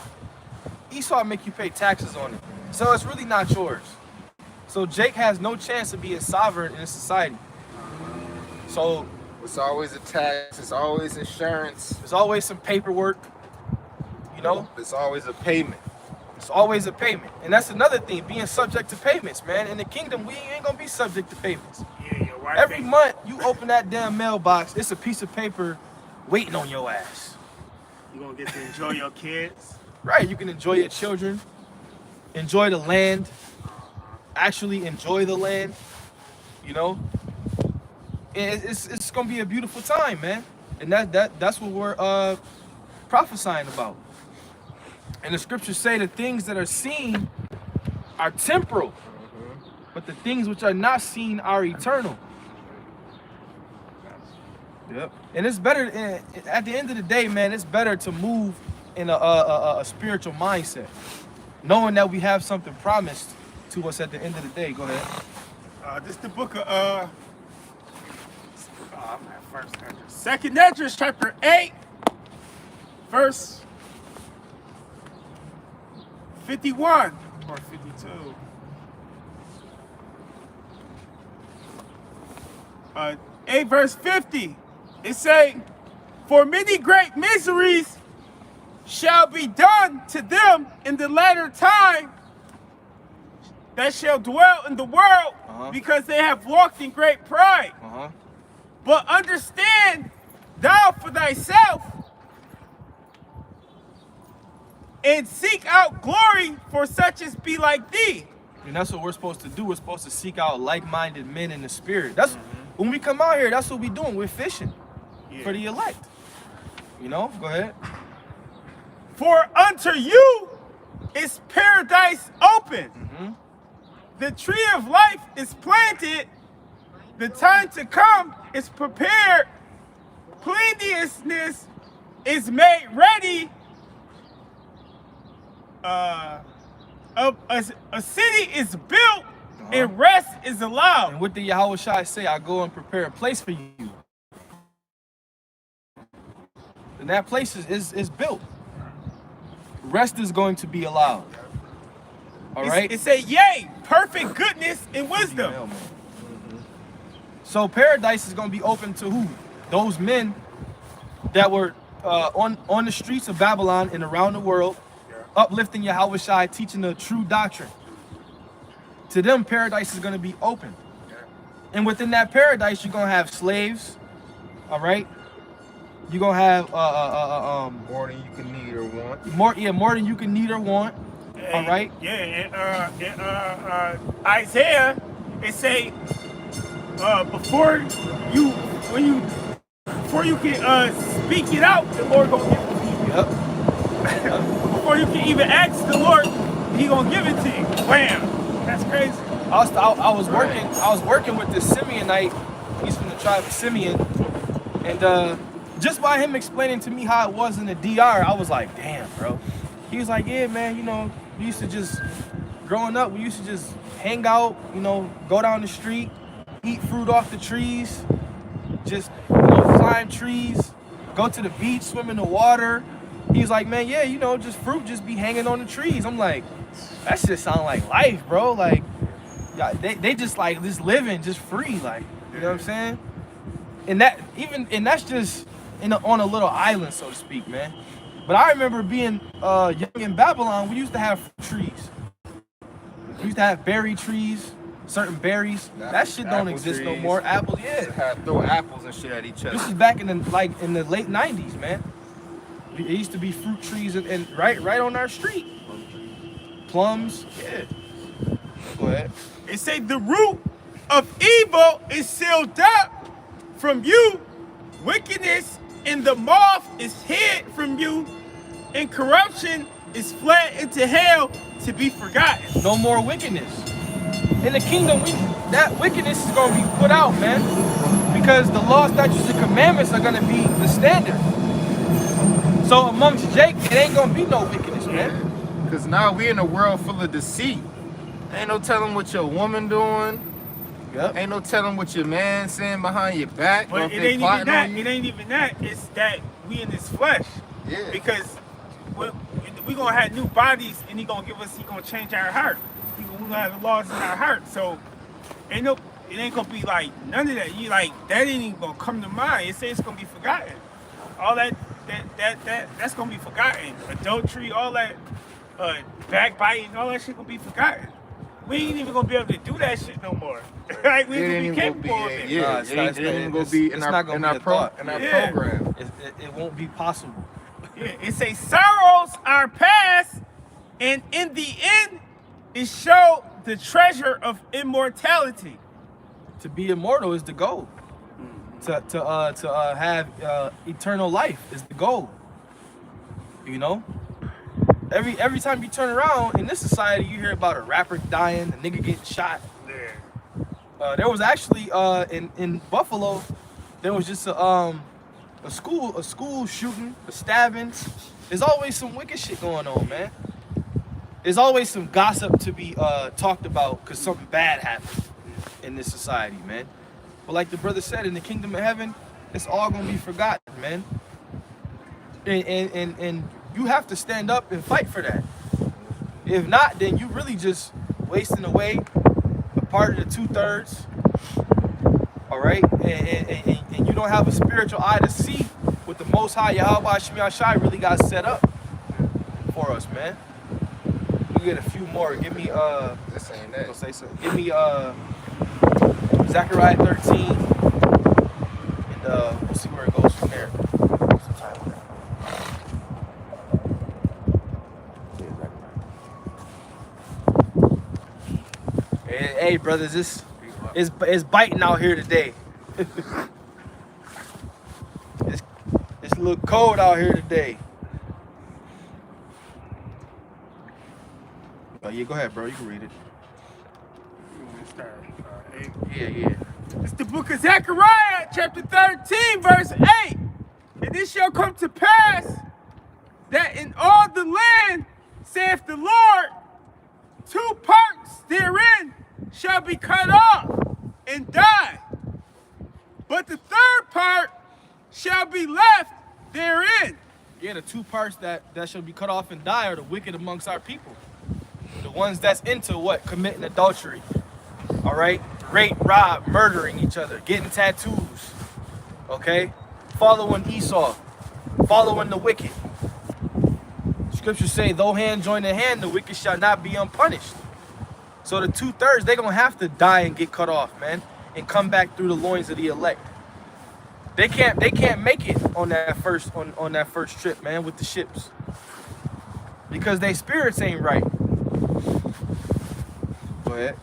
Esau make you pay taxes on it. So it's really not yours. So Jake has no chance of being sovereign in this society. So It's always a tax. It's always insurance. there's always some paperwork. You know, It's always a payment. it's always a payment. And that's another thing, being subject to payments, man. In the kingdom, we ain't gonna be subject to payments. Yeah, your wife Every ain't- month you open that damn mailbox, it's a piece of paper waiting on your ass. You gonna get to enjoy your kids. Right, you can enjoy your children, enjoy the land, actually enjoy the land, you know? And it's gonna be a beautiful time, man. And that's what we're prophesying about. And the scriptures say the things that are seen are temporal, but the things which are not seen are eternal. Yep. And it's better, at the end of the day, man, it's better to move in a spiritual mindset, knowing that we have something promised to us at the end of the day. Go ahead. This is the book of I'm at first Esdras. Second Esdras, chapter 8, verse 51 or 52. 8 verse 50. It say, for many great miseries shall be done to them in the latter time that shall dwell in the world, because they have walked in great pride. But understand thou for thyself and seek out glory for such as be like thee. And that's what we're supposed to do. We're supposed to seek out like-minded men in the spirit. That's when we come out here, that's what we're doing. We're fishing for the elect. You know, go ahead. For unto you is paradise open. The tree of life is planted. The time to come is prepared. Plenteousness is made ready. A city is built and rest is allowed. And what did Yahweh Shai say? I go and prepare a place for you. And that place is built. Rest is going to be allowed. All right? It say, yea, perfect goodness and wisdom. So paradise is going to be open to who? Those men that were on the streets of Babylon and around the world, uplifting Yahweh Shai, teaching the true doctrine. To them, paradise is going to be open. And within that paradise, you're going to have slaves, all right? You're going to have more than you can need or want. More than you can need or want. All right? Yeah, in Isaiah, it say, before you can speak it out, the Lord gonna give it to you. Yep. Before you can even ask the Lord, He gonna give it to you. Wham! That's crazy. I was working with this Simeonite. He's from the tribe of Simeon, and just by him explaining to me how it was in the DR, I was like, damn, bro. He was like, yeah, man, you know, we used to just, growing up, we used to just hang out, you know, go down the street, eat fruit off the trees, just, you know, climb trees, go to the beach, swim in the water. He's like, man, yeah, you know, just fruit just be hanging on the trees. I'm like, that shit sound like life, bro. Like, yeah, they just like just living, just free, like, you know what I'm saying? And that's just on a little island, so to speak, man. But I remember being young in Babylon, we used to have trees. We used to have berry trees, certain berries. That shit don't exist no more. Apples, yeah. Throw apples and shit at each other. This is back in the late 90s, man. It used to be fruit trees and right on our street. Plums, yeah. Go ahead. It say the root of evil is sealed up from you. Wickedness and the moth is hid from you, and corruption is fled into hell to be forgotten. No more wickedness. In the kingdom, that wickedness is going to be put out, man. Because the law, statutes, and commandments are going to be the standard. So amongst Jake, it ain't going to be no wickedness, man. Because now we in a world full of deceit. Ain't no telling what your woman doing. Yep. Ain't no telling what your man saying behind your back. But it ain't even that. It ain't even that. It's that we in this flesh. Yeah. Because we gonna have new bodies, and He gonna change our heart. We gonna have the laws in our heart. So it ain't gonna be like none of that. You like that ain't even gonna come to mind. It says it's gonna be forgotten. All that's gonna be forgotten. Adultery, all that, backbiting, all that shit gonna be forgotten. We ain't even gonna be able to do that shit no more. Like we ain't gonna be capable of it. Yeah, it ain't even gonna be in our program. It won't be possible. Yeah, it say sorrows are past, and in the end, it show the treasure of immortality. To be immortal is the goal. To have eternal life is the goal. You know. Every time you turn around in this society, you hear about a rapper dying, a nigga getting shot. Yeah. There was actually in Buffalo, there was just a school shooting, a stabbing. There's always some wicked shit going on, man. There's always some gossip to be talked about because something bad happened in this society, man. But like the brother said, in the kingdom of heaven, it's all gonna be forgotten, man. And you have to stand up and fight for that. If not, then you really just wasting away a part of the 2/3. All right, and you don't have a spiritual eye to see what the Most High Yahweh Shemi Shai really got set up for us, man. We get a few more. Give me This ain't that. I'll say something. Give me Zechariah 13, and we'll see where it goes from there. Some time with that. Hey, brothers, it's biting out here today. It's a little cold out here today. Oh yeah, go ahead, bro. You can read it. You want me to start? Yeah. It's the book of Zechariah, chapter 13, verse 8. And this shall come to pass that in all the land, saith the Lord, 2 parts therein shall be cut off and die. But the 3rd part shall be left therein. Yeah, the 2 parts that shall be cut off and die are the wicked amongst our people. The ones that's into what? Committing adultery. All right? Rape, rob, murdering each other, getting tattoos. Okay? Following Esau. Following the wicked. Scriptures say, though hand join in hand, the wicked shall not be unpunished. So the 2/3, they're going to have to die and get cut off, man. And come back through the loins of the elect. They can't make it on that first trip, man, with the ships. Because their spirits ain't right. Go ahead.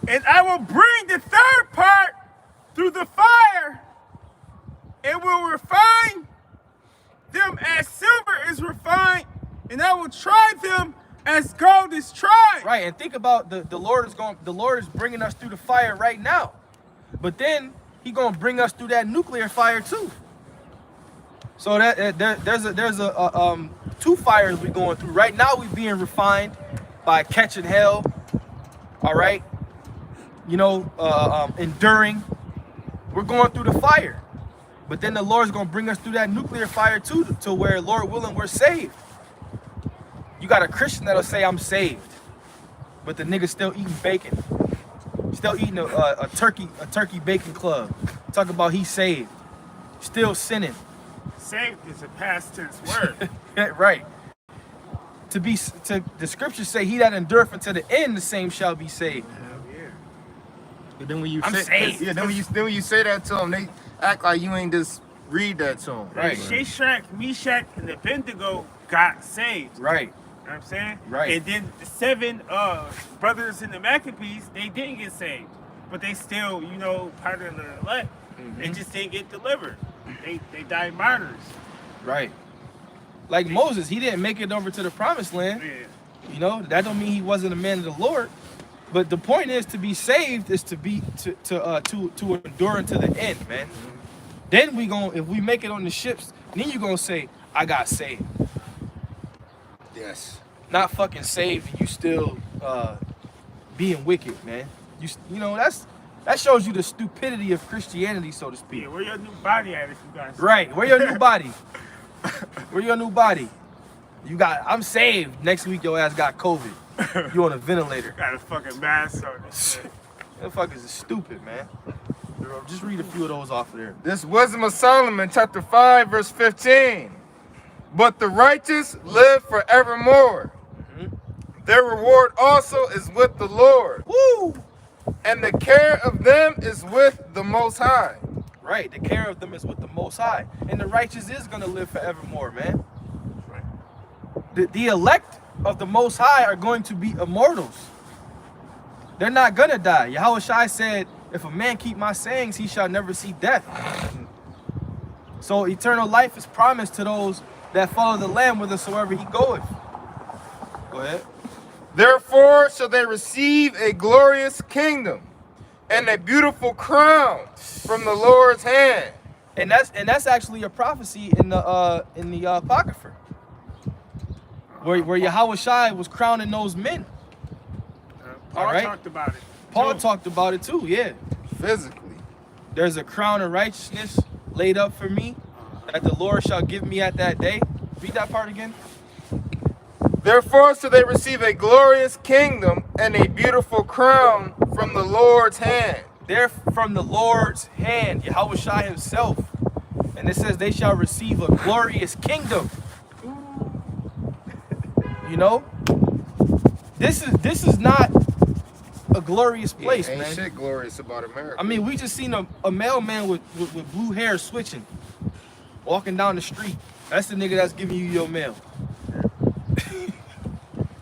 And I will bring the 3rd part through the fire and will refine them as silver is refined, and I will try them as gold is tried. Right, and think about the Lord is bringing us through the fire right now. But then he gonna bring us through that nuclear fire too. So that there's 2 fires we going through. Right now we being refined by catching hell. All right. You know, enduring. We're going through the fire. But then the Lord's gonna bring us through that nuclear fire too, to where, Lord willing, we're saved. You got a Christian that'll say, I'm saved, but the nigga's still eating bacon. Still eating a turkey bacon club. Talk about he's saved. Still sinning. Saved is a past tense word. Right. The scriptures say, he that endureth unto the end, the same shall be saved. But then when you I'm say, saved. yeah, then when you say that to them, they act like you ain't just read that to them. Right. Shadrach, Meshach, and Abednego got saved. Right. You know what I'm saying? Right. And then the 7 brothers in the Maccabees, they didn't get saved. But they still, you know, part of the elect. They just didn't get delivered. They died martyrs. Right. Like Moses, he didn't make it over to the promised land. Yeah. You know, that don't mean he wasn't a man of the Lord. But the point is, to be saved is to endure unto the end, man. Then if we make it on the ships, then you gonna say, I got saved. Yes. Not fucking saved and you still being wicked, man. You know, that shows you the stupidity of Christianity, so to speak. Yeah, where your new body at if you got saved? Right, where your new body? Where your new body? I'm saved. Next week your ass got COVID. You on a ventilator. Got a fucking mask on this shit. Motherfuckers is stupid, man. Just read a few of those off of there. This Wisdom of Solomon, chapter 5, verse 15. But the righteous live forevermore. Their reward also is with the Lord. Woo! And the care of them is with the Most High. Right, the care of them is with the Most High. And the righteous is going to live forevermore, man. The elect of the Most High are going to be immortals. They're not going to die. Yahweh Shai said, if a man keep my sayings, he shall never see death. So eternal life is promised to those that follow the Lamb whithersoever he goeth. Go ahead. Therefore shall they receive a glorious kingdom and a beautiful crown from the Lord's hand. And that's actually a prophecy in the Apocrypha, where Yahweh Shai was crowning those men. Paul All right. talked about it. Paul talked about it too, yeah. Physically. there's a crown of righteousness laid up for me that the Lord shall give me at that day. Read that part again. Therefore, so they receive a glorious kingdom and a beautiful crown from the Lord's hand. They're from the Lord's hand, Yahweh Shai himself. And it says they shall receive a glorious kingdom. You know? This is not a glorious place, ain't man. shit glorious about America. I mean, we just seen a mailman with blue hair switching, walking down the street. That's the nigga that's giving you your mail.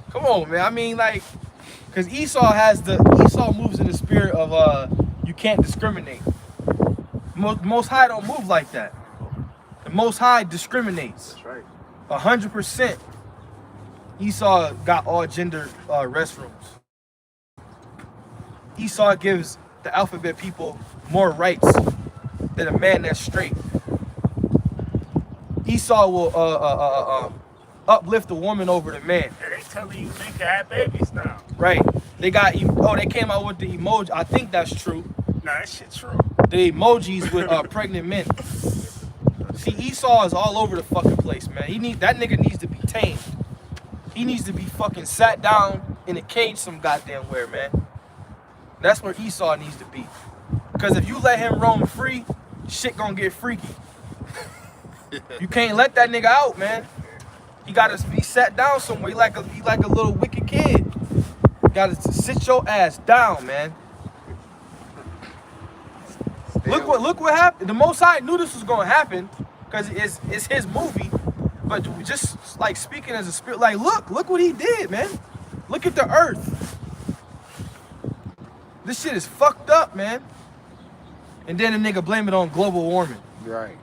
Come on, man. I mean, like, because Esau moves in the spirit of you can't discriminate. Most High don't move like that. The Most High discriminates. That's right. 100%. Esau got all gender restrooms. Esau gives the alphabet people more rights than a man that's straight. Esau will uplift a woman over the man. Yeah, they telling you they can have babies now. Right. They came out with the emoji. I think that's true. Nah, that shit true. The emojis with pregnant men. See, Esau is all over the fucking place, man. That nigga needs to be tamed. He needs to be fucking sat down in a cage some goddamn where, man. That's where Esau needs to be. Because if you let him roam free, shit gonna get freaky. You can't let that nigga out, man. He gotta be sat down somewhere. He like a little wicked kid. You gotta sit your ass down, man. Look what happened. The Most High knew this was gonna happen because it's his movie. But just like speaking as a spirit, like look what he did, man. Look at the earth. This shit is fucked up, man. And then the nigga blame it on global warming. Right.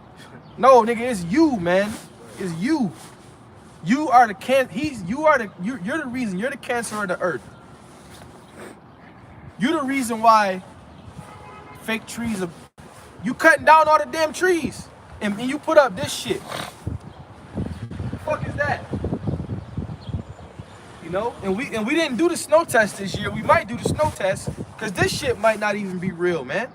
No, nigga, it's you, man. It's you. You are the you're the reason. You're the cancer of the earth. You're the reason why fake trees are. You cutting down all the damn trees, and you put up this shit. The fuck is that? You know, and we didn't do the snow test this year. We might do the snow test because this shit might not even be real, man.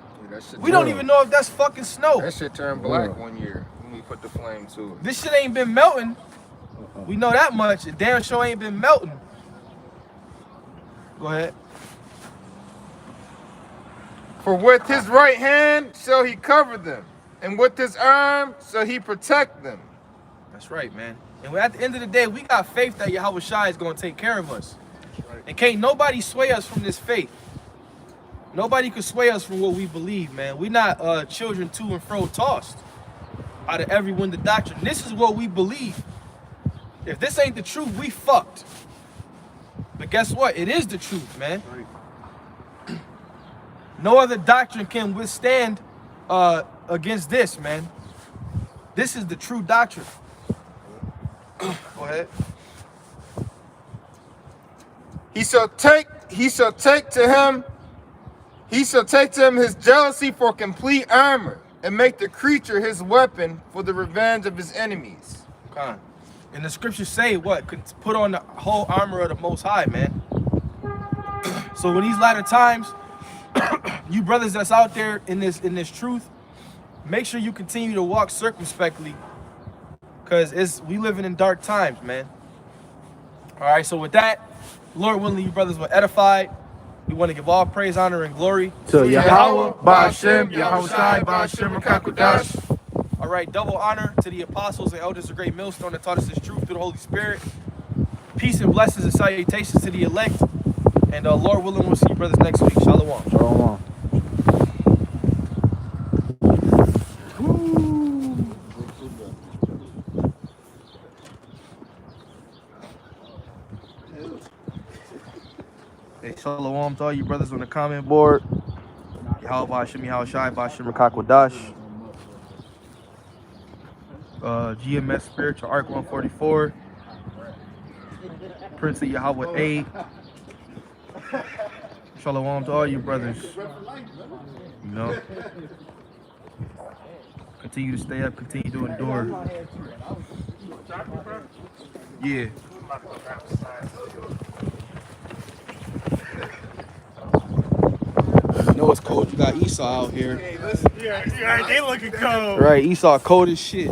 We don't even know if that's fucking snow. That shit turned black one year when we put the flame to it. This shit ain't been melting. We know that much. It damn sure ain't been melting. Go ahead. For with his right hand shall he cover them, and with his arm shall he protect them. That's right, man. And at the end of the day, we got faith that Yahweh Shai is going to take care of us. And can't nobody sway us from this faith. Nobody could sway us from what we believe, man. We're not children to and fro tossed out of every wind of doctrine. This is what we believe. If this ain't the truth, we fucked. But guess what? It is the truth, man. No other doctrine can withstand against this, man. This is the true doctrine. Go ahead. He shall take to him his jealousy for complete armor, and make the creature his weapon for the revenge of his enemies. Okay. And the scriptures say what? Put on the whole armor of the Most High, man. So in these latter times, you brothers that's out there in this truth, make sure you continue to walk circumspectly, because we living in dark times, man. All right, so with that, Lord willing, you brothers were edified. We want to give all praise, honor, and glory to Yahweh, Ba'ashem, Yahweh Shai, Ba'ashem, Rakakudash. All right, double honor to the apostles and elders of Great Millstone that taught us this truth through the Holy Spirit. Peace and blessings and salutations to the elect. And Lord willing, we'll see you brothers next week. Shalom. Shalom. Hey, shalom to all you brothers on the comment board. Yahweh Hashem, Yahweh Shai, Ba'ashem, Rakakwadash. GMS Spiritual Arc 144. Prince of Yahweh 8. Shalom to all you brothers. You know, continue to stay up, continue to endure. Yeah. No know it's cold. You got Esau out here. Yeah, they looking cold. Right, Esau cold as shit.